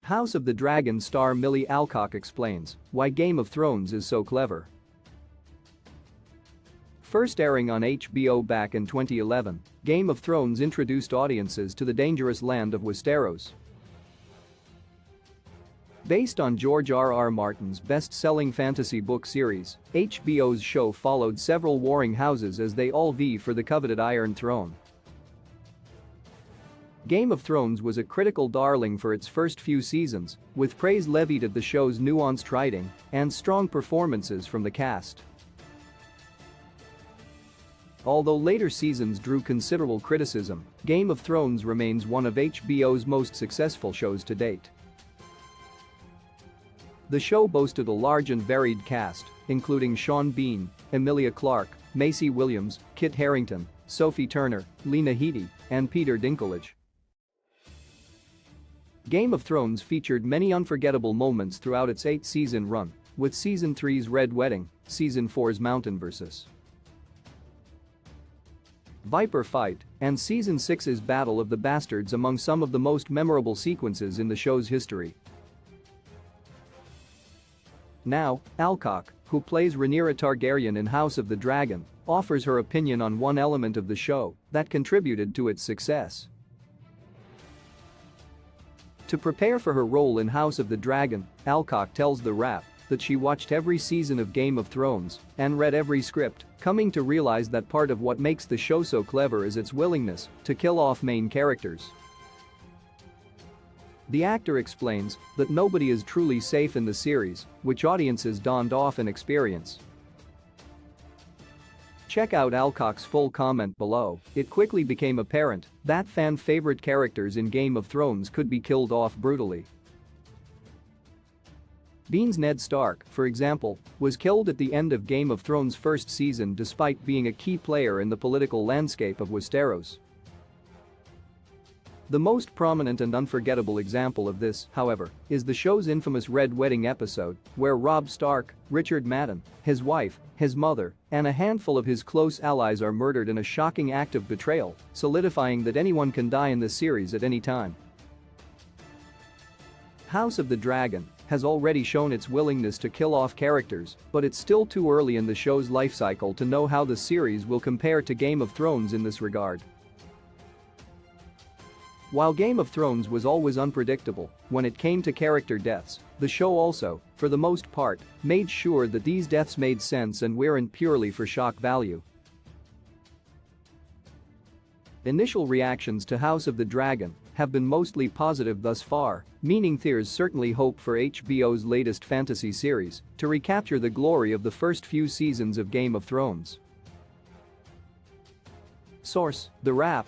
House of the Dragon star Millie Alcock explains why Game of Thrones is so clever. First airing on HBO back in 2011, Game of Thrones introduced audiences to the dangerous land of Westeros. Based on George R.R. Martin's best-selling fantasy book series, HBO's show followed several warring houses as they all vie for the coveted Iron Throne. Game of Thrones was a critical darling for its first few seasons, with praise levied at the show's nuanced writing and strong performances from the cast. Although later seasons drew considerable criticism, Game of Thrones remains one of HBO's most successful shows to date. The show boasted a large and varied cast, including Sean Bean, Emilia Clarke, Maisie Williams, Kit Harington, Sophie Turner, Lena Headey, and Peter Dinklage. Game of Thrones featured many unforgettable moments throughout its 8-season run, with Season 3's Red Wedding, Season 4's Mountain vs. Viper fight, and Season 6's Battle of the Bastards among some of the most memorable sequences in the show's history. Now, Alcock, who plays Rhaenyra Targaryen in House of the Dragon, offers her opinion on one element of the show that contributed to its success. To prepare for her role in House of the Dragon, Alcock tells The Wrap that she watched every season of Game of Thrones and read every script, coming to realize that part of what makes the show so clever is its willingness to kill off main characters. The actor explains that nobody is truly safe in the series, which audiences don't often experience. Check out Alcock's full comment below. It quickly became apparent that fan-favorite characters in Game of Thrones could be killed off brutally. Bean's Ned Stark, for example, was killed at the end of Game of Thrones' first season despite being a key player in the political landscape of Westeros. The most prominent and unforgettable example of this, however, is the show's infamous Red Wedding episode, where Robb Stark, Richard Madden, his wife, his mother, and a handful of his close allies are murdered in a shocking act of betrayal, solidifying that anyone can die in this series at any time. House of the Dragon has already shown its willingness to kill off characters, but it's still too early in the show's life cycle to know how the series will compare to Game of Thrones in this regard. While Game of Thrones was always unpredictable when it came to character deaths, the show also, for the most part, made sure that these deaths made sense and weren't purely for shock value. Initial reactions to House of the Dragon have been mostly positive thus far, meaning there's certainly hope for HBO's latest fantasy series to recapture the glory of the first few seasons of Game of Thrones. Source: The Wrap.